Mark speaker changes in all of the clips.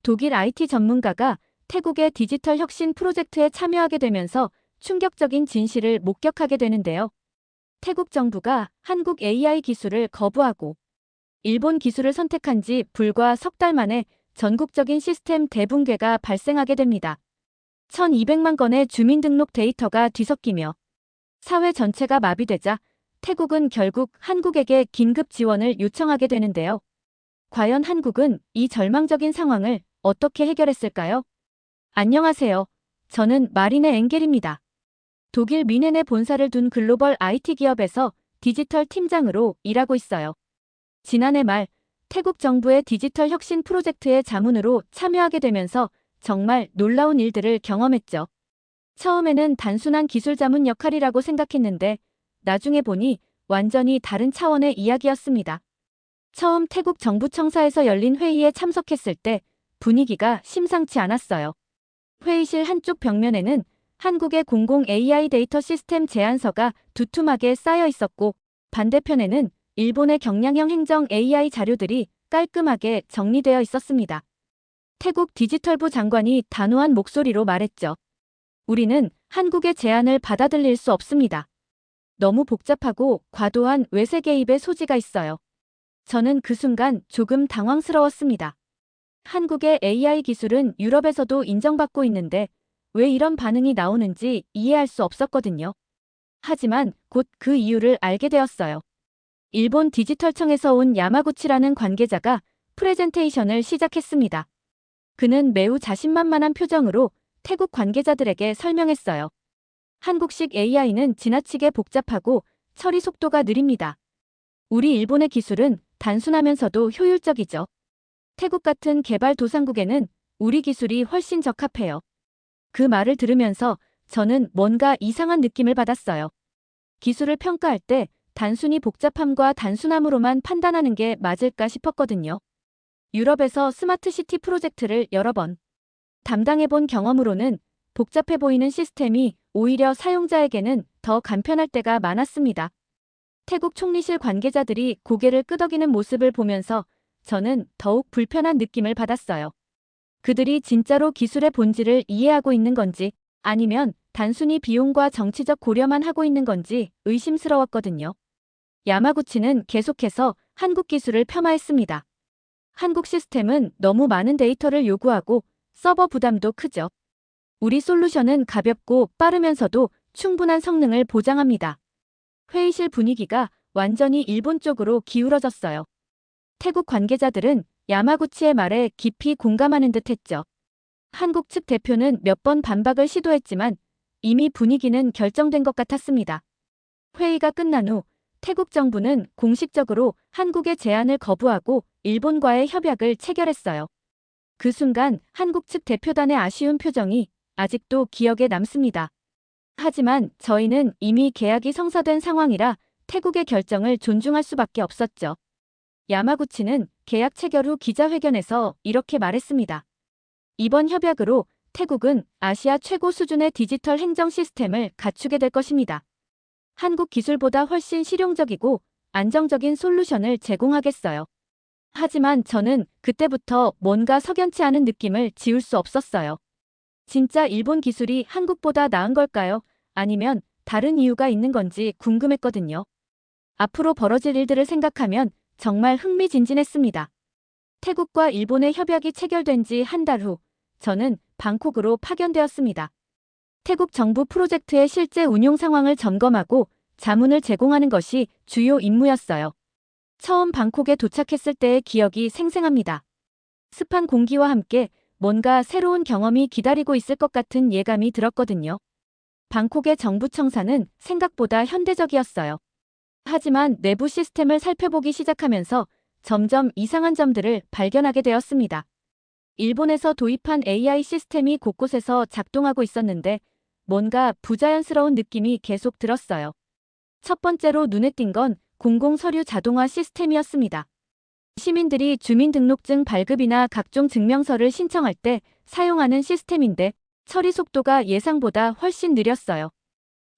Speaker 1: 독일 IT 전문가가 태국의 디지털 혁신 프로젝트에 참여하게 되면서 충격적인 진실을 목격하게 되는데요. 태국 정부가 한국 AI 기술을 거부하고 일본 기술을 선택한 지 불과 석 달 만에 전국적인 시스템 대붕괴가 발생하게 됩니다. 1200만 건의 주민등록 데이터가 뒤섞이며 사회 전체가 마비되자 태국은 결국 한국에게 긴급 지원을 요청하게 되는데요. 과연 한국은 이 절망적인 상황을 어떻게 해결했을까요? 안녕하세요. 저는 마리네 엥겔입니다. 독일 뮌헨에 본사를 둔 글로벌 IT 기업에서 디지털 팀장으로 일하고 있어요. 지난해 말 태국 정부의 디지털 혁신 프로젝트의 자문으로 참여하게 되면서 정말 놀라운 일들을 경험했죠. 처음에는 단순한 기술 자문 역할이라고 생각했는데 나중에 보니 완전히 다른 차원의 이야기였습니다. 처음 태국 정부 청사에서 열린 회의에 참석했을 때 분위기가 심상치 않았어요. 회의실 한쪽 벽면에는 한국의 공공 AI 데이터 시스템 제안서가 두툼하게 쌓여 있었고 반대편에는 일본의 경량형 행정 AI 자료들이 깔끔하게 정리되어 있었습니다. 태국 디지털부 장관이 단호한 목소리로 말했죠. 우리는 한국의 제안을 받아들일 수 없습니다. 너무 복잡하고 과도한 외세 개입의 소지가 있어요. 저는 그 순간 조금 당황스러웠습니다. 한국의 AI 기술은 유럽에서도 인정받고 있는데 왜 이런 반응이 나오는지 이해할 수 없었거든요. 하지만 곧 그 이유를 알게 되었어요. 일본 디지털청에서 온 야마구치라는 관계자가 프레젠테이션을 시작했습니다. 그는 매우 자신만만한 표정으로 태국 관계자들에게 설명했어요. 한국식 AI는 지나치게 복잡하고 처리 속도가 느립니다. 우리 일본의 기술은 단순하면서도 효율적이죠. 태국 같은 개발도상국에는 우리 기술이 훨씬 적합해요. 그 말을 들으면서 저는 뭔가 이상한 느낌을 받았어요. 기술을 평가할 때 단순히 복잡함과 단순함으로만 판단하는 게 맞을까 싶었거든요. 유럽에서 스마트시티 프로젝트를 여러 번 담당해본 경험으로는 복잡해 보이는 시스템이 오히려 사용자에게는 더 간편할 때가 많았습니다. 태국 총리실 관계자들이 고개를 끄덕이는 모습을 보면서 저는 더욱 불편한 느낌을 받았어요. 그들이 진짜로 기술의 본질을 이해하고 있는 건지 아니면 단순히 비용과 정치적 고려만 하고 있는 건지 의심스러웠거든요. 야마구치는 계속해서 한국 기술을 폄하했습니다. 한국 시스템은 너무 많은 데이터를 요구하고 서버 부담도 크죠. 우리 솔루션은 가볍고 빠르면서도 충분한 성능을 보장합니다. 회의실 분위기가 완전히 일본 쪽으로 기울어졌어요. 태국 관계자들은 야마구치의 말에 깊이 공감하는 듯 했죠. 한국 측 대표는 몇 번 반박을 시도했지만 이미 분위기는 결정된 것 같았습니다. 회의가 끝난 후 태국 정부는 공식적으로 한국의 제안을 거부하고 일본과의 협약을 체결했어요. 그 순간 한국 측 대표단의 아쉬운 표정이 아직도 기억에 남습니다. 하지만 저희는 이미 계약이 성사된 상황이라 태국의 결정을 존중할 수밖에 없었죠. 야마구치는 계약 체결 후 기자회견에서 이렇게 말했습니다. 이번 협약으로 태국은 아시아 최고 수준의 디지털 행정 시스템을 갖추게 될 것입니다. 한국 기술보다 훨씬 실용적이고 안정적인 솔루션을 제공하겠어요. 하지만 저는 그때부터 뭔가 석연치 않은 느낌을 지울 수 없었어요. 진짜 일본 기술이 한국보다 나은 걸까요? 아니면 다른 이유가 있는 건지 궁금했거든요. 앞으로 벌어질 일들을 생각하면 정말 흥미진진했습니다. 태국과 일본의 협약이 체결된 지 한 달 후, 저는 방콕으로 파견되었습니다. 태국 정부 프로젝트의 실제 운용 상황을 점검하고 자문을 제공하는 것이 주요 임무였어요. 처음 방콕에 도착했을 때의 기억이 생생합니다. 습한 공기와 함께 뭔가 새로운 경험이 기다리고 있을 것 같은 예감이 들었거든요. 방콕의 정부 청사는 생각보다 현대적이었어요. 하지만 내부 시스템을 살펴보기 시작하면서 점점 이상한 점들을 발견하게 되었습니다. 일본에서 도입한 AI 시스템이 곳곳에서 작동하고 있었는데 뭔가 부자연스러운 느낌이 계속 들었어요. 첫 번째로 눈에 띈 건 공공서류 자동화 시스템이었습니다. 시민들이 주민등록증 발급이나 각종 증명서를 신청할 때 사용하는 시스템인데 처리 속도가 예상보다 훨씬 느렸어요.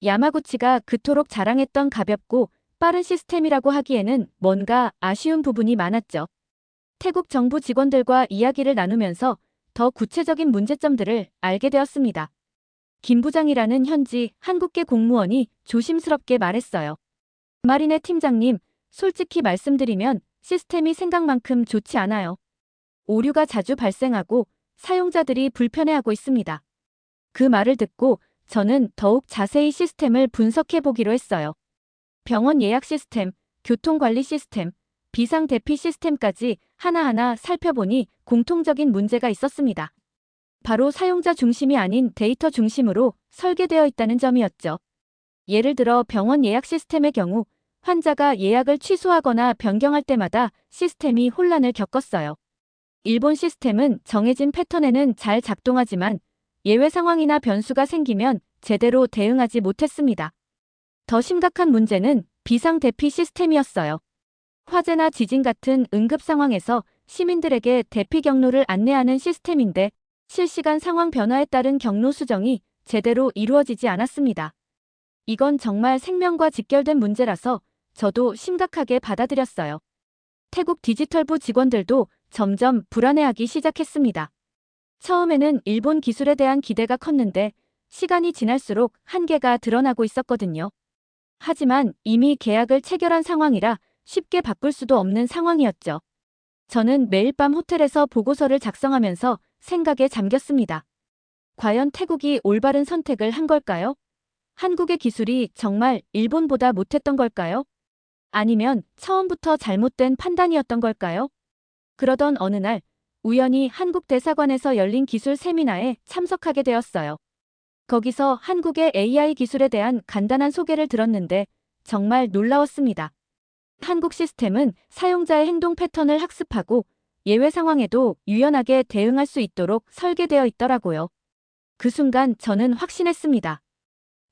Speaker 1: 야마구치가 그토록 자랑했던 가볍고 빠른 시스템이라고 하기에는 뭔가 아쉬운 부분이 많았죠. 태국 정부 직원들과 이야기를 나누면서 더 구체적인 문제점들을 알게 되었습니다. 김 부장이라는 현지 한국계 공무원이 조심스럽게 말했어요. 마리네 팀장님, 솔직히 말씀드리면 시스템이 생각만큼 좋지 않아요. 오류가 자주 발생하고 사용자들이 불편해하고 있습니다. 그 말을 듣고 저는 더욱 자세히 시스템을 분석해 보기로 했어요. 병원 예약 시스템, 교통관리 시스템, 비상 대피 시스템까지 하나하나 살펴보니 공통적인 문제가 있었습니다. 바로 사용자 중심이 아닌 데이터 중심으로 설계되어 있다는 점이었죠. 예를 들어 병원 예약 시스템의 경우 환자가 예약을 취소하거나 변경할 때마다 시스템이 혼란을 겪었어요. 일본 시스템은 정해진 패턴에는 잘 작동하지만 예외 상황이나 변수가 생기면 제대로 대응하지 못했습니다. 더 심각한 문제는 비상 대피 시스템이었어요. 화재나 지진 같은 응급 상황에서 시민들에게 대피 경로를 안내하는 시스템인데 실시간 상황 변화에 따른 경로 수정이 제대로 이루어지지 않았습니다. 이건 정말 생명과 직결된 문제라서 저도 심각하게 받아들였어요. 태국 디지털부 직원들도 점점 불안해하기 시작했습니다. 처음에는 일본 기술에 대한 기대가 컸는데 시간이 지날수록 한계가 드러나고 있었거든요. 하지만 이미 계약을 체결한 상황이라 쉽게 바꿀 수도 없는 상황이었죠. 저는 매일 밤 호텔에서 보고서를 작성하면서 생각에 잠겼습니다. 과연 태국이 올바른 선택을 한 걸까요? 한국의 기술이 정말 일본보다 못했던 걸까요? 아니면 처음부터 잘못된 판단이었던 걸까요? 그러던 어느 날 우연히 한국 대사관에서 열린 기술 세미나에 참석하게 되었어요. 거기서 한국의 AI 기술에 대한 간단한 소개를 들었는데 정말 놀라웠습니다. 한국 시스템은 사용자의 행동 패턴을 학습하고 예외 상황에도 유연하게 대응할 수 있도록 설계되어 있더라고요. 그 순간 저는 확신했습니다.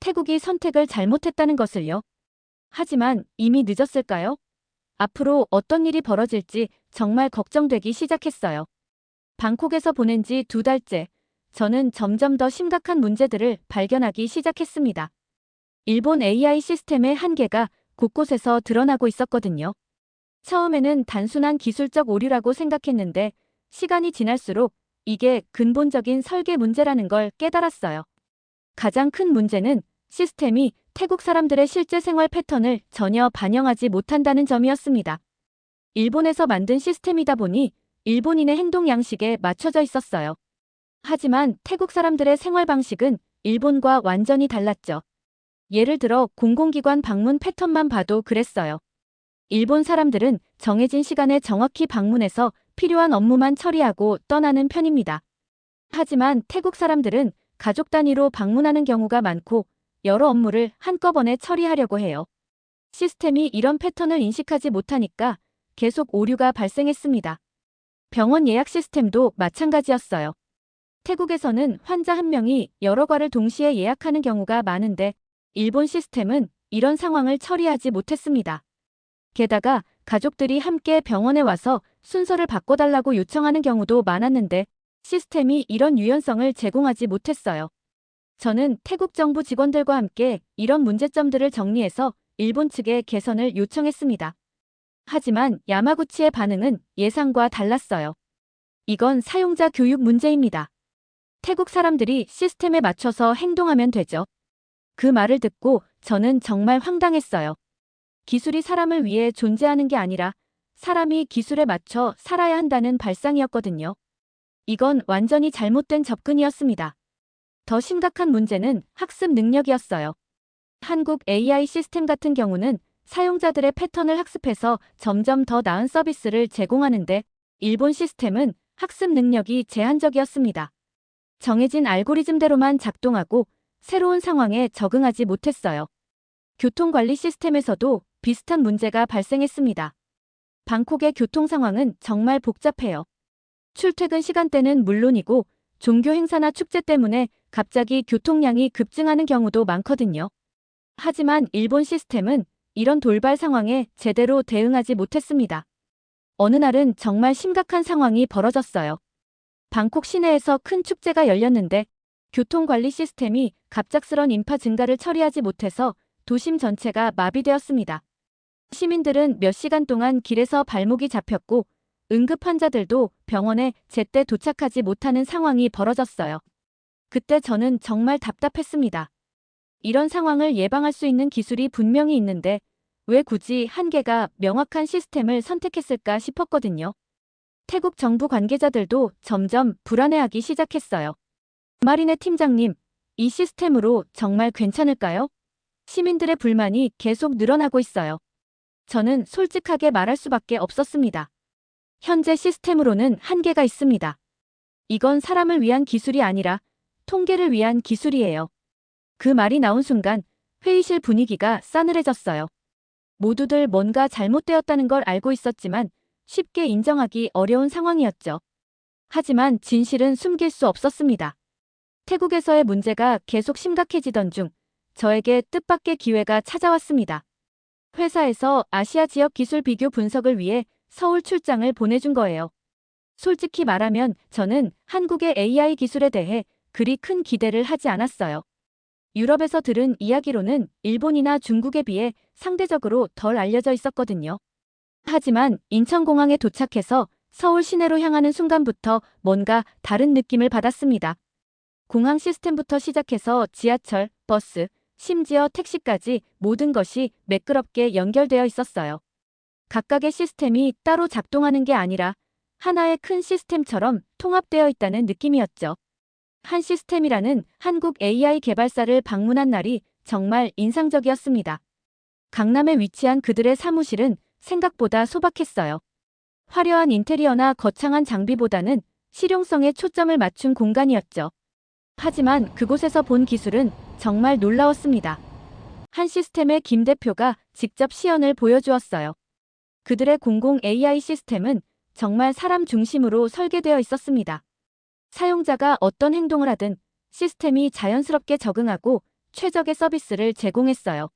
Speaker 1: 태국이 선택을 잘못했다는 것을요. 하지만 이미 늦었을까요? 앞으로 어떤 일이 벌어질지 정말 걱정되기 시작했어요. 방콕에서 보낸 지 2달째, 저는 점점 더 심각한 문제들을 발견하기 시작했습니다. 일본 AI 시스템의 한계가 곳곳에서 드러나고 있었거든요. 처음에는 단순한 기술적 오류라고 생각했는데 시간이 지날수록 이게 근본적인 설계 문제라는 걸 깨달았어요. 가장 큰 문제는 시스템이 태국 사람들의 실제 생활 패턴을 전혀 반영하지 못한다는 점이었습니다. 일본에서 만든 시스템이다 보니 일본인의 행동 양식에 맞춰져 있었어요. 하지만 태국 사람들의 생활 방식은 일본과 완전히 달랐죠. 예를 들어 공공기관 방문 패턴만 봐도 그랬어요. 일본 사람들은 정해진 시간에 정확히 방문해서 필요한 업무만 처리하고 떠나는 편입니다. 하지만 태국 사람들은 가족 단위로 방문하는 경우가 많고 여러 업무를 한꺼번에 처리하려고 해요. 시스템이 이런 패턴을 인식하지 못하니까 계속 오류가 발생했습니다. 병원 예약 시스템도 마찬가지였어요. 태국에서는 환자 한 명이 여러 과를 동시에 예약하는 경우가 많은데 일본 시스템은 이런 상황을 처리하지 못했습니다. 게다가 가족들이 함께 병원에 와서 순서를 바꿔달라고 요청하는 경우도 많았는데 시스템이 이런 유연성을 제공하지 못했어요. 저는 태국 정부 직원들과 함께 이런 문제점들을 정리해서 일본 측에 개선을 요청했습니다. 하지만 야마구치의 반응은 예상과 달랐어요. 이건 사용자 교육 문제입니다. 태국 사람들이 시스템에 맞춰서 행동하면 되죠. 그 말을 듣고 저는 정말 황당했어요. 기술이 사람을 위해 존재하는 게 아니라 사람이 기술에 맞춰 살아야 한다는 발상이었거든요. 이건 완전히 잘못된 접근이었습니다. 더 심각한 문제는 학습 능력이었어요. 한국 AI 시스템 같은 경우는 사용자들의 패턴을 학습해서 점점 더 나은 서비스를 제공하는데 일본 시스템은 학습 능력이 제한적이었습니다. 정해진 알고리즘대로만 작동하고 새로운 상황에 적응하지 못했어요. 교통관리 시스템에서도 비슷한 문제가 발생했습니다. 방콕의 교통 상황은 정말 복잡해요. 출퇴근 시간대는 물론이고 종교 행사나 축제 때문에 갑자기 교통량이 급증하는 경우도 많거든요. 하지만 일본 시스템은 이런 돌발 상황에 제대로 대응하지 못했습니다. 어느 날은 정말 심각한 상황이 벌어졌어요. 방콕 시내에서 큰 축제가 열렸는데 교통관리 시스템이 갑작스런 인파 증가를 처리하지 못해서 도심 전체가 마비되었습니다. 시민들은 몇 시간 동안 길에서 발목이 잡혔고 응급 환자들도 병원에 제때 도착하지 못하는 상황이 벌어졌어요. 그때 저는 정말 답답했습니다. 이런 상황을 예방할 수 있는 기술이 분명히 있는데 왜 굳이 한계가 명확한 시스템을 선택했을까 싶었거든요. 태국 정부 관계자들도 점점 불안해하기 시작했어요. 마리네 팀장님, 이 시스템으로 정말 괜찮을까요? 시민들의 불만이 계속 늘어나고 있어요. 저는 솔직하게 말할 수밖에 없었습니다. 현재 시스템으로는 한계가 있습니다. 이건 사람을 위한 기술이 아니라 통계를 위한 기술이에요. 그 말이 나온 순간 회의실 분위기가 싸늘해졌어요. 모두들 뭔가 잘못되었다는 걸 알고 있었지만 쉽게 인정하기 어려운 상황이었죠. 하지만 진실은 숨길 수 없었습니다. 태국에서의 문제가 계속 심각해지던 중 저에게 뜻밖의 기회가 찾아왔습니다. 회사에서 아시아 지역 기술 비교 분석을 위해 서울 출장을 보내준 거예요. 솔직히 말하면 저는 한국의 AI 기술에 대해 그리 큰 기대를 하지 않았어요. 유럽에서 들은 이야기로는 일본이나 중국에 비해 상대적으로 덜 알려져 있었거든요. 하지만 인천공항에 도착해서 서울 시내로 향하는 순간부터 뭔가 다른 느낌을 받았습니다. 공항 시스템부터 시작해서 지하철, 버스, 심지어 택시까지 모든 것이 매끄럽게 연결되어 있었어요. 각각의 시스템이 따로 작동하는 게 아니라 하나의 큰 시스템처럼 통합되어 있다는 느낌이었죠. 한 시스템이라는 한국 AI 개발사를 방문한 날이 정말 인상적이었습니다. 강남에 위치한 그들의 사무실은 생각보다 소박했어요. 화려한 인테리어나 거창한 장비보다는 실용성에 초점을 맞춘 공간이었죠. 하지만 그곳에서 본 기술은 정말 놀라웠습니다. 한 시스템의 김 대표가 직접 시연을 보여주었어요. 그들의 공공 AI 시스템은 정말 사람 중심으로 설계되어 있었습니다. 사용자가 어떤 행동을 하든 시스템이 자연스럽게 적응하고 최적의 서비스를 제공했어요.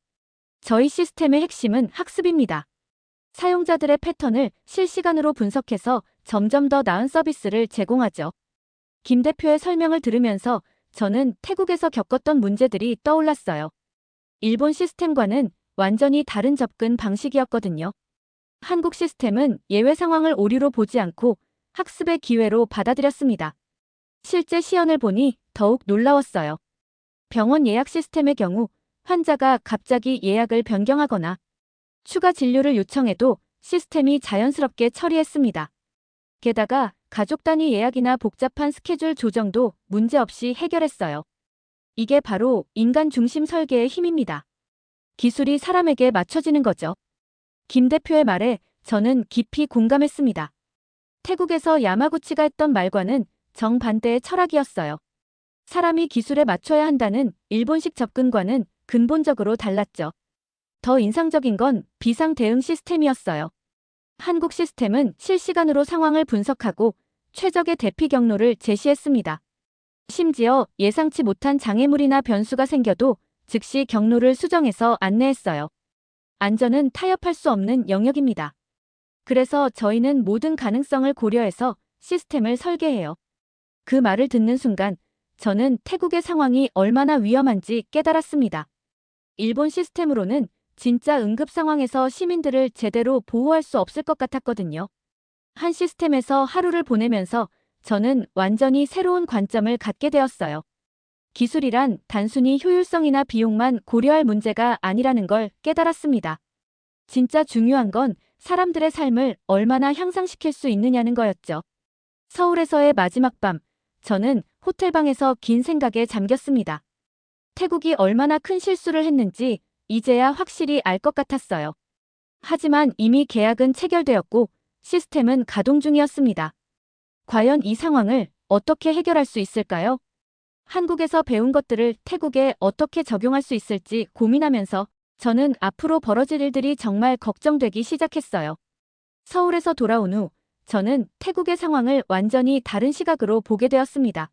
Speaker 1: 저희 시스템의 핵심은 학습입니다. 사용자들의 패턴을 실시간으로 분석해서 점점 더 나은 서비스를 제공하죠. 김 대표의 설명을 들으면서 저는 태국에서 겪었던 문제들이 떠올랐어요. 일본 시스템과는 완전히 다른 접근 방식이었거든요. 한국 시스템은 예외 상황을 오류로 보지 않고 학습의 기회로 받아들였습니다. 실제 시연을 보니 더욱 놀라웠어요. 병원 예약 시스템의 경우 환자가 갑자기 예약을 변경하거나 추가 진료를 요청해도 시스템이 자연스럽게 처리했습니다. 게다가 가족 단위 예약이나 복잡한 스케줄 조정도 문제없이 해결했어요. 이게 바로 인간 중심 설계의 힘입니다. 기술이 사람에게 맞춰지는 거죠. 김 대표의 말에 저는 깊이 공감했습니다. 태국에서 야마구치가 했던 말과는 정반대의 철학이었어요. 사람이 기술에 맞춰야 한다는 일본식 접근과는 근본적으로 달랐죠. 더 인상적인 건 비상 대응 시스템이었어요. 한국 시스템은 실시간으로 상황을 분석하고 최적의 대피 경로를 제시했습니다. 심지어 예상치 못한 장애물이나 변수가 생겨도 즉시 경로를 수정해서 안내했어요. 안전은 타협할 수 없는 영역입니다. 그래서 저희는 모든 가능성을 고려해서 시스템을 설계해요. 그 말을 듣는 순간 저는 태국의 상황이 얼마나 위험한지 깨달았습니다. 일본 시스템으로는 진짜 응급 상황에서 시민들을 제대로 보호할 수 없을 것 같았거든요. 한 시스템에서 하루를 보내면서 저는 완전히 새로운 관점을 갖게 되었어요. 기술이란 단순히 효율성이나 비용만 고려할 문제가 아니라는 걸 깨달았습니다. 진짜 중요한 건 사람들의 삶을 얼마나 향상시킬 수 있느냐는 거였죠. 서울에서의 마지막 밤, 저는 호텔방에서 긴 생각에 잠겼습니다. 태국이 얼마나 큰 실수를 했는지 이제야 확실히 알 것 같았어요. 하지만 이미 계약은 체결되었고 시스템은 가동 중이었습니다. 과연 이 상황을 어떻게 해결할 수 있을까요? 한국에서 배운 것들을 태국에 어떻게 적용할 수 있을지 고민하면서 저는 앞으로 벌어질 일들이 정말 걱정되기 시작했어요. 서울에서 돌아온 후 저는 태국의 상황을 완전히 다른 시각으로 보게 되었습니다.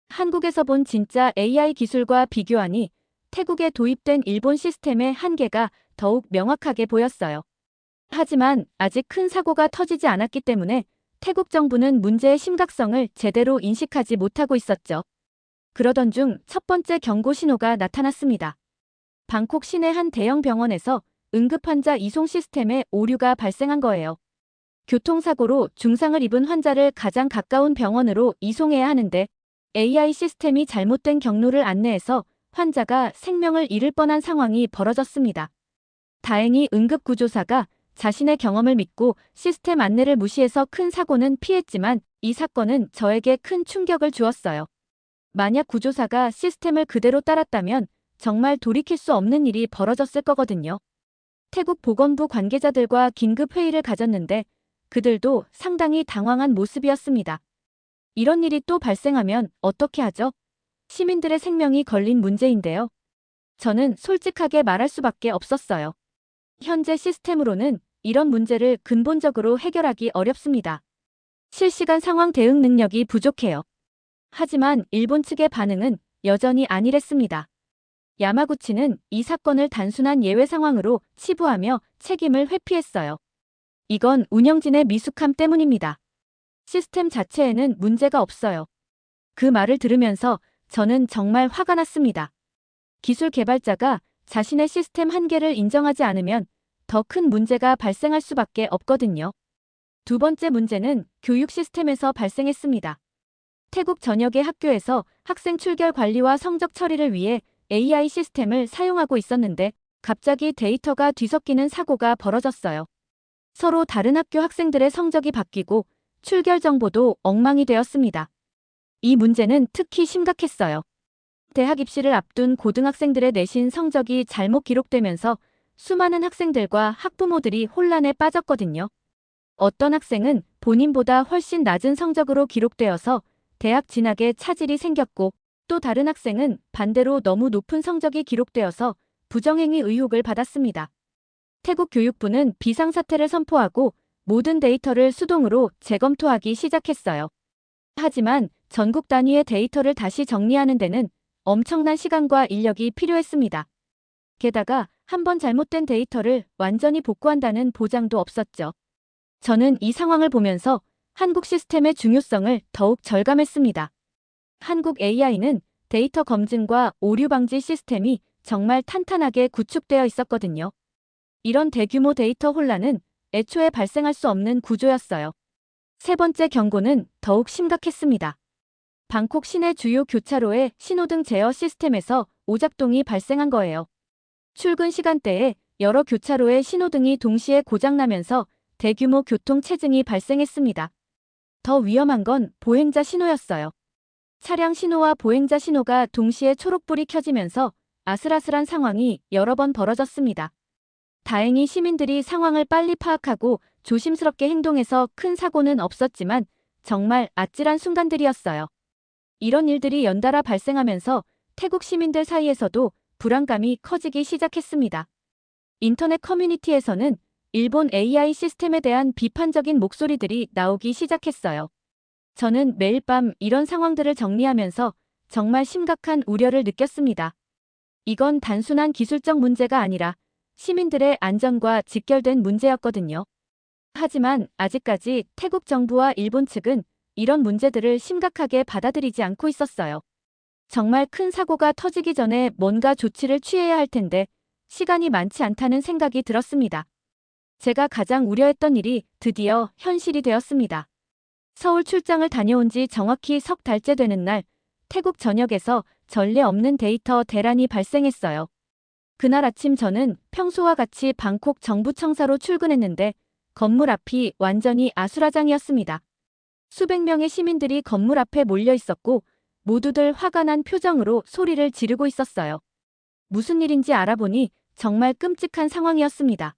Speaker 1: 한국에서 본 진짜 AI 기술과 비교하니 태국에 도입된 일본 시스템의 한계가 더욱 명확하게 보였어요. 하지만 아직 큰 사고가 터지지 않았기 때문에 태국 정부는 문제의 심각성을 제대로 인식하지 못하고 있었죠. 그러던 중 첫 번째 경고 신호가 나타났습니다. 방콕 시내 한 대형 병원에서 응급환자 이송 시스템에 오류가 발생한 거예요. 교통사고로 중상을 입은 환자를 가장 가까운 병원으로 이송해야 하는데 AI 시스템이 잘못된 경로를 안내해서 환자가 생명을 잃을 뻔한 상황이 벌어졌습니다. 다행히 응급구조사가 자신의 경험을 믿고 시스템 안내를 무시해서 큰 사고는 피했지만 이 사건은 저에게 큰 충격을 주었어요. 만약 구조사가 시스템을 그대로 따랐다면 정말 돌이킬 수 없는 일이 벌어졌을 거거든요. 태국 보건부 관계자들과 긴급 회의를 가졌는데 그들도 상당히 당황한 모습이었습니다. 이런 일이 또 발생하면 어떻게 하죠? 시민들의 생명이 걸린 문제인데요. 저는 솔직하게 말할 수밖에 없었어요. 현재 시스템으로는 이런 문제를 근본적으로 해결하기 어렵습니다. 실시간 상황 대응 능력이 부족해요. 하지만 일본 측의 반응은 여전히 안일했습니다. 야마구치는 이 사건을 단순한 예외 상황으로 치부하며 책임을 회피했어요. 이건 운영진의 미숙함 때문입니다. 시스템 자체에는 문제가 없어요. 그 말을 들으면서 저는 정말 화가 났습니다. 기술 개발자가 자신의 시스템 한계를 인정하지 않으면 더 큰 문제가 발생할 수밖에 없거든요. 두 번째 문제는 교육 시스템에서 발생했습니다. 태국 전역의 학교에서 학생 출결 관리와 성적 처리를 위해 AI 시스템을 사용하고 있었는데 갑자기 데이터가 뒤섞이는 사고가 벌어졌어요. 서로 다른 학교 학생들의 성적이 바뀌고 출결 정보도 엉망이 되었습니다. 이 문제는 특히 심각했어요. 대학 입시를 앞둔 고등학생들의 내신 성적이 잘못 기록되면서 수많은 학생들과 학부모들이 혼란에 빠졌거든요. 어떤 학생은 본인보다 훨씬 낮은 성적으로 기록되어서 대학 진학에 차질이 생겼고 또 다른 학생은 반대로 너무 높은 성적이 기록되어서 부정행위 의혹을 받았습니다. 태국 교육부는 비상사태를 선포하고 모든 데이터를 수동으로 재검토하기 시작했어요. 하지만 전국 단위의 데이터를 다시 정리하는 데는 엄청난 시간과 인력이 필요했습니다. 게다가 한번 잘못된 데이터를 완전히 복구한다는 보장도 없었죠. 저는 이 상황을 보면서 한국 시스템의 중요성을 더욱 절감했습니다. 한국 AI는 데이터 검증과 오류 방지 시스템이 정말 탄탄하게 구축되어 있었거든요. 이런 대규모 데이터 혼란은 애초에 발생할 수 없는 구조였어요. 세 번째 경고는 더욱 심각했습니다. 방콕 시내 주요 교차로의 신호등 제어 시스템에서 오작동이 발생한 거예요. 출근 시간대에 여러 교차로의 신호등이 동시에 고장나면서 대규모 교통 체증이 발생했습니다. 더 위험한 건 보행자 신호였어요. 차량 신호와 보행자 신호가 동시에 초록불이 켜지면서 아슬아슬한 상황이 여러 번 벌어졌습니다. 다행히 시민들이 상황을 빨리 파악하고 조심스럽게 행동해서 큰 사고는 없었지만 정말 아찔한 순간들이었어요. 이런 일들이 연달아 발생하면서 태국 시민들 사이에서도 불안감이 커지기 시작했습니다. 인터넷 커뮤니티에서는 일본 AI 시스템에 대한 비판적인 목소리들이 나오기 시작했어요. 저는 매일 밤 이런 상황들을 정리하면서 정말 심각한 우려를 느꼈습니다. 이건 단순한 기술적 문제가 아니라 시민들의 안전과 직결된 문제였거든요. 하지만 아직까지 태국 정부와 일본 측은 이런 문제들을 심각하게 받아들이지 않고 있었어요. 정말 큰 사고가 터지기 전에 뭔가 조치를 취해야 할 텐데 시간이 많지 않다는 생각이 들었습니다. 제가 가장 우려했던 일이 드디어 현실이 되었습니다. 서울 출장을 다녀온 지 정확히 석 달째 되는 날, 태국 전역에서 전례 없는 데이터 대란이 발생했어요. 그날 아침 저는 평소와 같이 방콕 정부청사로 출근했는데 건물 앞이 완전히 아수라장이었습니다. 수백 명의 시민들이 건물 앞에 몰려 있었고 모두들 화가 난 표정으로 소리를 지르고 있었어요. 무슨 일인지 알아보니 정말 끔찍한 상황이었습니다.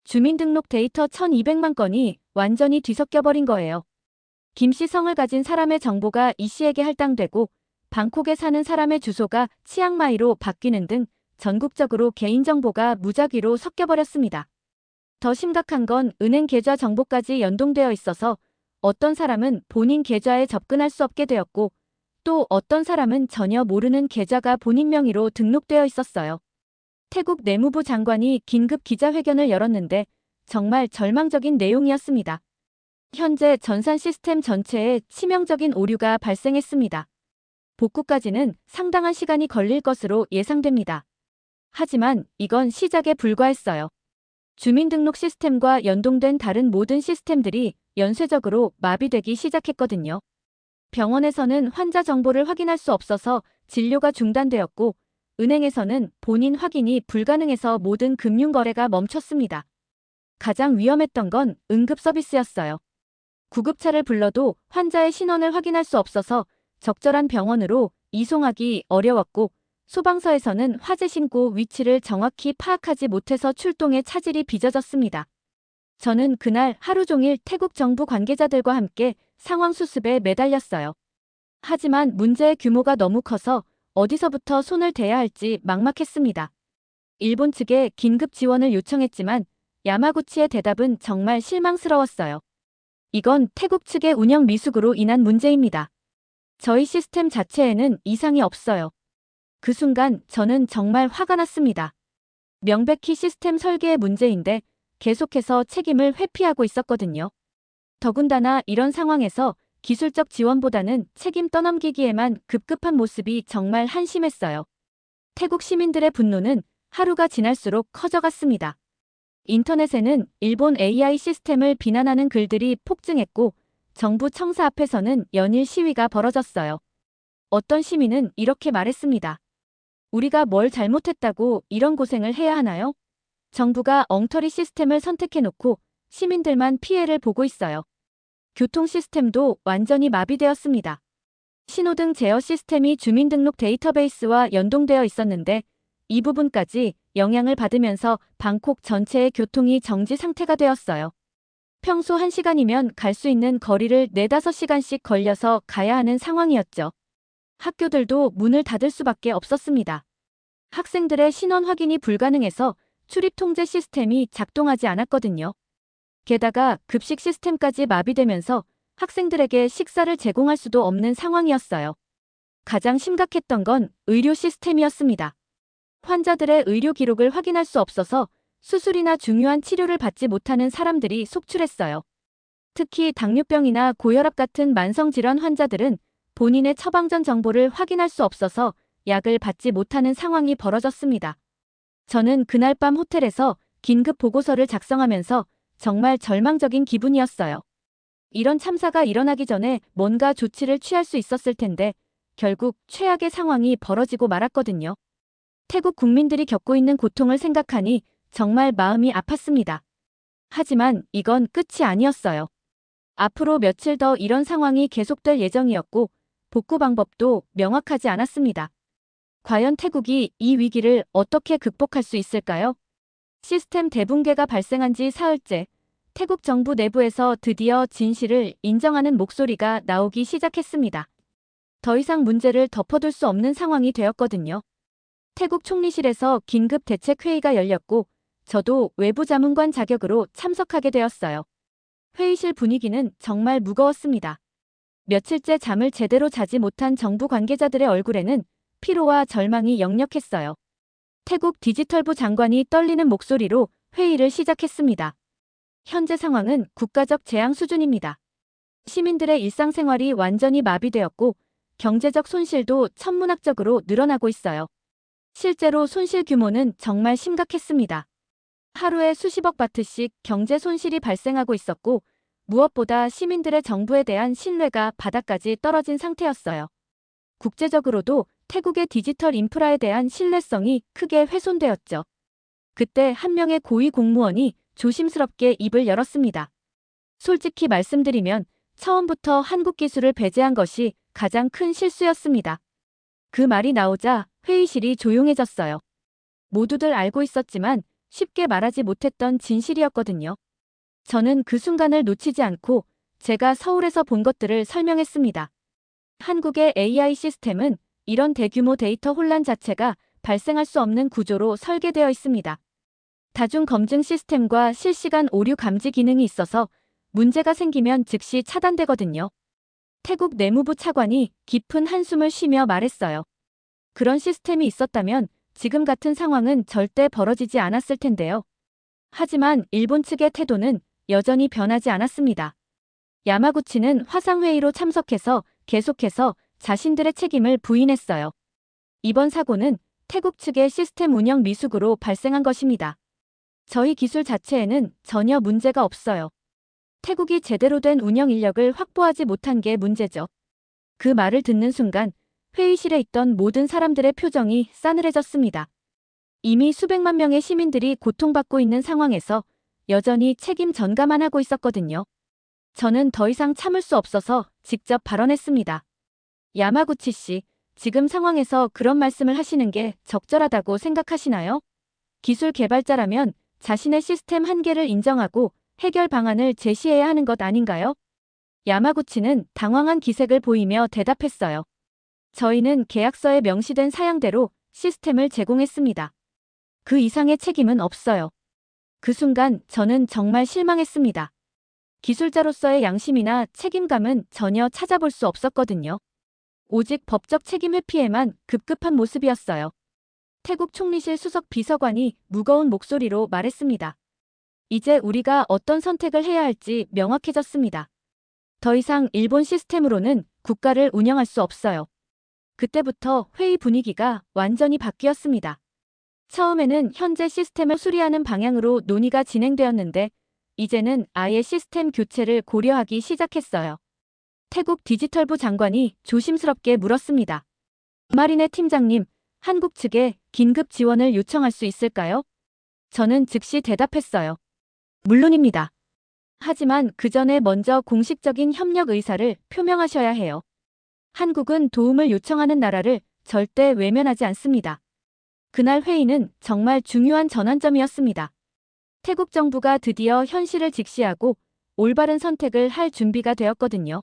Speaker 1: 주민등록 데이터 1200만 건이 완전히 뒤섞여버린 거예요. 김 씨 성을 가진 사람의 정보가 이 씨에게 할당되고 방콕에 사는 사람의 주소가 치앙마이로 바뀌는 등 전국적으로 개인정보가 무작위로 섞여버렸습니다. 더 심각한 건 은행 계좌 정보까지 연동되어 있어서 어떤 사람은 본인 계좌에 접근할 수 없게 되었고 또 어떤 사람은 전혀 모르는 계좌가 본인 명의로 등록되어 있었어요. 태국 내무부 장관이 긴급 기자회견을 열었는데 정말 절망적인 내용이었습니다. 현재 전산 시스템 전체에 치명적인 오류가 발생했습니다. 복구까지는 상당한 시간이 걸릴 것으로 예상됩니다. 하지만 이건 시작에 불과했어요. 주민등록 시스템과 연동된 다른 모든 시스템들이 연쇄적으로 마비되기 시작했거든요. 병원에서는 환자 정보를 확인할 수 없어서 진료가 중단되었고, 은행에서는 본인 확인이 불가능해서 모든 금융거래가 멈췄습니다. 가장 위험했던 건 응급 서비스였어요. 구급차를 불러도 환자의 신원을 확인할 수 없어서 적절한 병원으로 이송하기 어려웠고, 소방서에서는 화재 신고 위치를 정확히 파악하지 못해서 출동에 차질이 빚어졌습니다. 저는 그날 하루 종일 태국 정부 관계자들과 함께 상황 수습에 매달렸어요. 하지만 문제의 규모가 너무 커서 어디서부터 손을 대야 할지 막막했습니다. 일본 측에 긴급 지원을 요청했지만 야마구치의 대답은 정말 실망스러웠어요. 이건 태국 측의 운영 미숙으로 인한 문제입니다. 저희 시스템 자체에는 이상이 없어요. 그 순간 저는 정말 화가 났습니다. 명백히 시스템 설계의 문제인데 계속해서 책임을 회피하고 있었거든요. 더군다나 이런 상황에서 기술적 지원보다는 책임 떠넘기기에만 급급한 모습이 정말 한심했어요. 태국 시민들의 분노는 하루가 지날수록 커져갔습니다. 인터넷에는 일본 AI 시스템을 비난하는 글들이 폭증했고, 정부 청사 앞에서는 연일 시위가 벌어졌어요. 어떤 시민은 이렇게 말했습니다. 우리가 뭘 잘못했다고 이런 고생을 해야 하나요? 정부가 엉터리 시스템을 선택해놓고 시민들만 피해를 보고 있어요. 교통 시스템도 완전히 마비되었습니다. 신호등 제어 시스템이 주민등록 데이터베이스와 연동되어 있었는데 이 부분까지 영향을 받으면서 방콕 전체의 교통이 정지 상태가 되었어요. 평소 1시간이면 갈 수 있는 거리를 4~5시간씩 걸려서 가야 하는 상황이었죠. 학교들도 문을 닫을 수밖에 없었습니다. 학생들의 신원 확인이 불가능해서 출입 통제 시스템이 작동하지 않았거든요. 게다가 급식 시스템까지 마비되면서 학생들에게 식사를 제공할 수도 없는 상황이었어요. 가장 심각했던 건 의료 시스템이었습니다. 환자들의 의료 기록을 확인할 수 없어서 수술이나 중요한 치료를 받지 못하는 사람들이 속출했어요. 특히 당뇨병이나 고혈압 같은 만성질환 환자들은 본인의 처방전 정보를 확인할 수 없어서 약을 받지 못하는 상황이 벌어졌습니다. 저는 그날 밤 호텔에서 긴급 보고서를 작성하면서 정말 절망적인 기분이었어요. 이런 참사가 일어나기 전에 뭔가 조치를 취할 수 있었을 텐데 결국 최악의 상황이 벌어지고 말았거든요. 태국 국민들이 겪고 있는 고통을 생각하니 정말 마음이 아팠습니다. 하지만 이건 끝이 아니었어요. 앞으로 며칠 더 이런 상황이 계속될 예정이었고 복구 방법도 명확하지 않았습니다. 과연 태국이 이 위기를 어떻게 극복할 수 있을까요? 시스템 대붕괴가 발생한 지 사흘째, 태국 정부 내부에서 드디어 진실을 인정하는 목소리가 나오기 시작했습니다. 더 이상 문제를 덮어둘 수 없는 상황이 되었거든요. 태국 총리실에서 긴급 대책회의가 열렸고 저도 외부 자문관 자격으로 참석하게 되었어요. 회의실 분위기는 정말 무거웠습니다. 며칠째 잠을 제대로 자지 못한 정부 관계자들의 얼굴에는 피로와 절망이 역력했어요. 태국 디지털부 장관이 떨리는 목소리로 회의를 시작했습니다. 현재 상황은 국가적 재앙 수준입니다. 시민들의 일상생활이 완전히 마비되었고 경제적 손실도 천문학적으로 늘어나고 있어요. 실제로 손실 규모는 정말 심각했습니다. 하루에 수십억 바트씩 경제 손실이 발생하고 있었고 무엇보다 시민들의 정부에 대한 신뢰가 바닥까지 떨어진 상태였어요. 국제적으로도 태국의 디지털 인프라에 대한 신뢰성이 크게 훼손되었죠. 그때 한 명의 고위 공무원이 조심스럽게 입을 열었습니다. 솔직히 말씀드리면 처음부터 한국 기술을 배제한 것이 가장 큰 실수였습니다. 그 말이 나오자 회의실이 조용해졌어요. 모두들 알고 있었지만 쉽게 말하지 못했던 진실이었거든요. 저는 그 순간을 놓치지 않고 제가 서울에서 본 것들을 설명했습니다. 한국의 AI 시스템은 이런 대규모 데이터 혼란 자체가 발생할 수 없는 구조로 설계되어 있습니다. 다중 검증 시스템과 실시간 오류 감지 기능이 있어서 문제가 생기면 즉시 차단되거든요. 태국 내무부 차관이 깊은 한숨을 쉬며 말했어요. 그런 시스템이 있었다면 지금 같은 상황은 절대 벌어지지 않았을 텐데요. 하지만 일본 측의 태도는 여전히 변하지 않았습니다. 야마구치는 화상회의로 참석해서 계속해서 자신들의 책임을 부인했어요. 이번 사고는 태국 측의 시스템 운영 미숙으로 발생한 것입니다. 저희 기술 자체에는 전혀 문제가 없어요. 태국이 제대로 된 운영 인력을 확보하지 못한 게 문제죠. 그 말을 듣는 순간 회의실에 있던 모든 사람들의 표정이 싸늘해졌습니다. 이미 수백만 명의 시민들이 고통받고 있는 상황에서 여전히 책임 전가만 하고 있었거든요. 저는 더 이상 참을 수 없어서 직접 발언했습니다. 야마구치 씨, 지금 상황에서 그런 말씀을 하시는 게 적절하다고 생각하시나요? 기술 개발자라면 자신의 시스템 한계를 인정하고 해결 방안을 제시해야 하는 것 아닌가요? 야마구치는 당황한 기색을 보이며 대답했어요. 저희는 계약서에 명시된 사양대로 시스템을 제공했습니다. 그 이상의 책임은 없어요. 그 순간 저는 정말 실망했습니다. 기술자로서의 양심이나 책임감은 전혀 찾아볼 수 없었거든요. 오직 법적 책임 회피에만 급급한 모습이었어요. 태국 총리실 수석 비서관이 무거운 목소리로 말했습니다. 이제 우리가 어떤 선택을 해야 할지 명확해졌습니다. 더 이상 일본 시스템으로는 국가를 운영할 수 없어요. 그때부터 회의 분위기가 완전히 바뀌었습니다. 처음에는 현재 시스템을 수리하는 방향으로 논의가 진행되었는데 이제는 아예 시스템 교체를 고려하기 시작했어요. 태국 디지털부 장관이 조심스럽게 물었습니다. 마리네 팀장님, 한국 측에 긴급 지원을 요청할 수 있을까요? 저는 즉시 대답했어요. 물론입니다. 하지만 그 전에 먼저 공식적인 협력 의사를 표명하셔야 해요. 한국은 도움을 요청하는 나라를 절대 외면하지 않습니다. 그날 회의는 정말 중요한 전환점이었습니다. 태국 정부가 드디어 현실을 직시하고 올바른 선택을 할 준비가 되었거든요.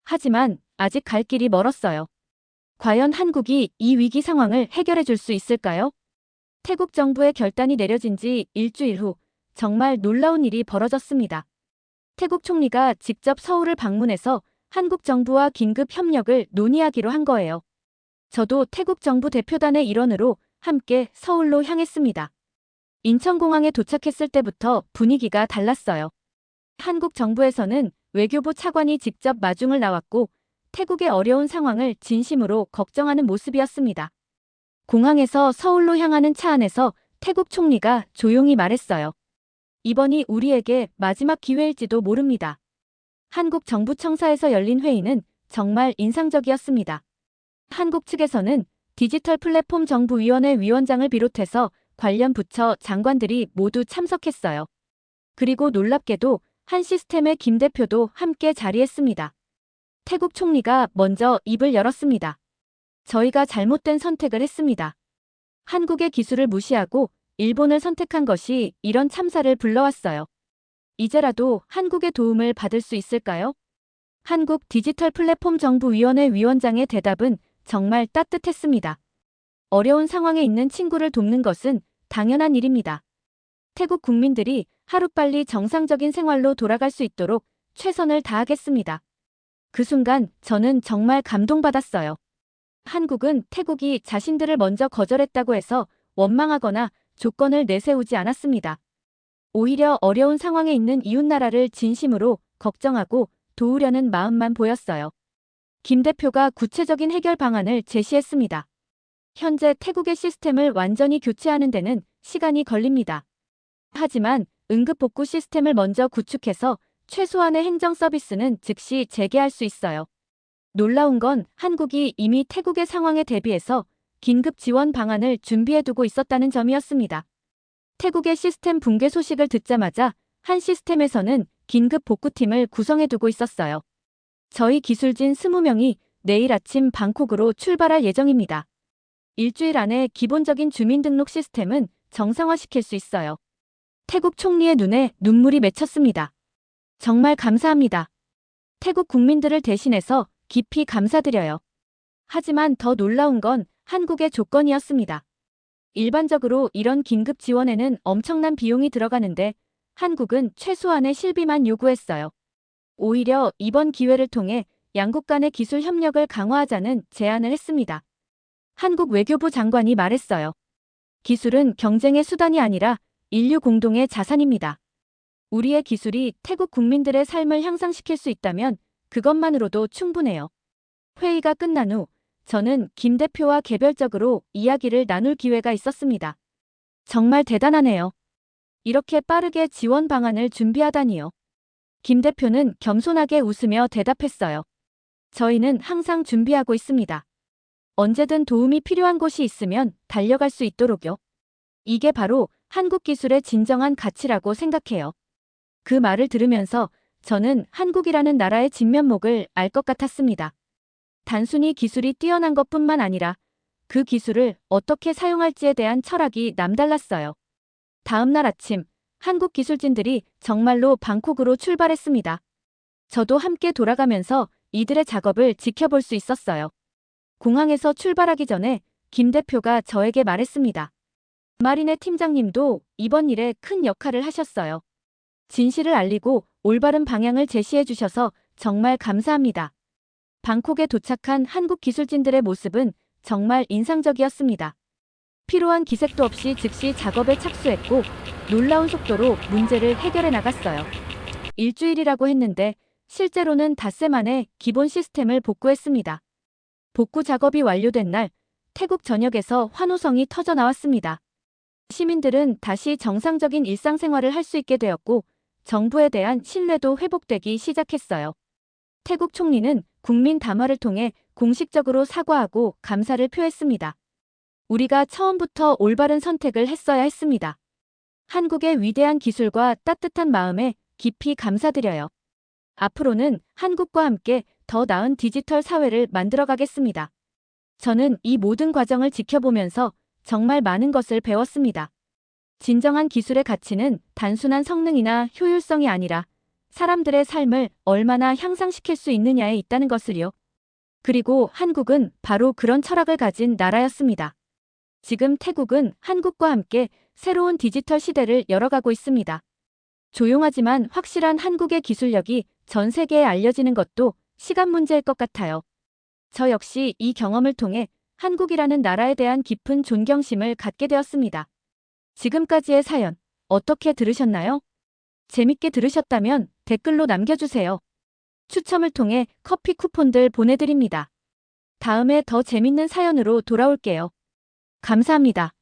Speaker 1: 하지만 아직 갈 길이 멀었어요. 과연 한국이 이 위기 상황을 해결해 줄 수 있을까요? 태국 정부의 결단이 내려진 지 일주일 후 정말 놀라운 일이 벌어졌습니다. 태국 총리가 직접 서울을 방문해서 한국 정부와 긴급 협력을 논의하기로 한 거예요. 저도 태국 정부 대표단의 일원으로 함께 서울로 향했습니다. 인천공항에 도착했을 때부터 분위기가 달랐어요. 한국 정부에서는 외교부 차관이 직접 마중을 나왔고 태국의 어려운 상황을 진심으로 걱정하는 모습이었습니다. 공항에서 서울로 향하는 차 안에서 태국 총리가 조용히 말했어요. 이번이 우리에게 마지막 기회일지도 모릅니다. 한국 정부 청사에서 열린 회의는 정말 인상적이었습니다. 한국 측에서는 디지털 플랫폼 정부위원회 위원장을 비롯해서 관련 부처 장관들이 모두 참석했어요. 그리고 놀랍게도 한 시스템의 김 대표도 함께 자리했습니다. 태국 총리가 먼저 입을 열었습니다. 저희가 잘못된 선택을 했습니다. 한국의 기술을 무시하고 일본을 선택한 것이 이런 참사를 불러왔어요. 이제라도 한국의 도움을 받을 수 있을까요? 한국 디지털 플랫폼 정부위원회 위원장의 대답은 정말 따뜻했습니다. 어려운 상황에 있는 친구를 돕는 것은 당연한 일입니다. 태국 국민들이 하루빨리 정상적인 생활로 돌아갈 수 있도록 최선을 다하겠습니다. 그 순간 저는 정말 감동받았어요. 한국은 태국이 자신들을 먼저 거절했다고 해서 원망하거나 조건을 내세우지 않았습니다. 오히려 어려운 상황에 있는 이웃나라를 진심으로 걱정하고 도우려는 마음만 보였어요. 김 대표가 구체적인 해결 방안을 제시했습니다. 현재 태국의 시스템을 완전히 교체하는 데는 시간이 걸립니다. 하지만 응급복구 시스템을 먼저 구축해서 최소한의 행정 서비스는 즉시 재개할 수 있어요. 놀라운 건 한국이 이미 태국의 상황에 대비해서 긴급 지원 방안을 준비해두고 있었다는 점이었습니다. 태국의 시스템 붕괴 소식을 듣자마자 한 시스템에서는 긴급 복구팀을 구성해두고 있었어요. 저희 기술진 20명이 내일 아침 방콕으로 출발할 예정입니다. 일주일 안에 기본적인 주민등록 시스템은 정상화시킬 수 있어요. 태국 총리의 눈에 눈물이 맺혔습니다. 정말 감사합니다. 태국 국민들을 대신해서 깊이 감사드려요. 하지만 더 놀라운 건 한국의 조건이었습니다. 일반적으로 이런 긴급 지원에는 엄청난 비용이 들어가는데 한국은 최소한의 실비만 요구했어요. 오히려 이번 기회를 통해 양국 간의 기술 협력을 강화하자는 제안을 했습니다. 한국 외교부 장관이 말했어요. 기술은 경쟁의 수단이 아니라 인류 공동의 자산입니다. 우리의 기술이 태국 국민들의 삶을 향상시킬 수 있다면 그것만으로도 충분해요. 회의가 끝난 후 저는 김 대표와 개별적으로 이야기를 나눌 기회가 있었습니다. 정말 대단하네요. 이렇게 빠르게 지원 방안을 준비하다니요. 김 대표는 겸손하게 웃으며 대답했어요. 저희는 항상 준비하고 있습니다. 언제든 도움이 필요한 곳이 있으면 달려갈 수 있도록요. 이게 바로 한국 기술의 진정한 가치라고 생각해요. 그 말을 들으면서 저는 한국이라는 나라의 진면목을 알 것 같았습니다. 단순히 기술이 뛰어난 것뿐만 아니라 그 기술을 어떻게 사용할지에 대한 철학이 남달랐어요. 다음 날 아침, 한국 기술진들이 정말로 방콕으로 출발했습니다. 저도 함께 돌아가면서 이들의 작업을 지켜볼 수 있었어요. 공항에서 출발하기 전에 김 대표가 저에게 말했습니다. 마리네 팀장님도 이번 일에 큰 역할을 하셨어요. 진실을 알리고 올바른 방향을 제시해 주셔서 정말 감사합니다. 방콕에 도착한 한국 기술진들의 모습은 정말 인상적이었습니다. 필요한 기색도 없이 즉시 작업에 착수했고 놀라운 속도로 문제를 해결해 나갔어요. 일주일이라고 했는데 실제로는 닷새 만에 기본 시스템을 복구했습니다. 복구 작업이 완료된 날 태국 전역에서 환호성이 터져 나왔습니다. 시민들은 다시 정상적인 일상생활을 할 수 있게 되었고 정부에 대한 신뢰도 회복되기 시작했어요. 태국 총리는 국민 담화를 통해 공식적으로 사과하고 감사를 표했습니다. 우리가 처음부터 올바른 선택을 했어야 했습니다. 한국의 위대한 기술과 따뜻한 마음에 깊이 감사드려요. 앞으로는 한국과 함께 더 나은 디지털 사회를 만들어가겠습니다. 저는 이 모든 과정을 지켜보면서 정말 많은 것을 배웠습니다. 진정한 기술의 가치는 단순한 성능이나 효율성이 아니라 사람들의 삶을 얼마나 향상시킬 수 있느냐에 있다는 것을요. 그리고 한국은 바로 그런 철학을 가진 나라였습니다. 지금 태국은 한국과 함께 새로운 디지털 시대를 열어가고 있습니다. 조용하지만 확실한 한국의 기술력이 전 세계에 알려지는 것도 시간 문제일 것 같아요. 저 역시 이 경험을 통해 한국이라는 나라에 대한 깊은 존경심을 갖게 되었습니다. 지금까지의 사연 어떻게 들으셨나요? 재밌게 들으셨다면 댓글로 남겨주세요. 추첨을 통해 커피 쿠폰들 보내드립니다. 다음에 더 재밌는 사연으로 돌아올게요. 감사합니다.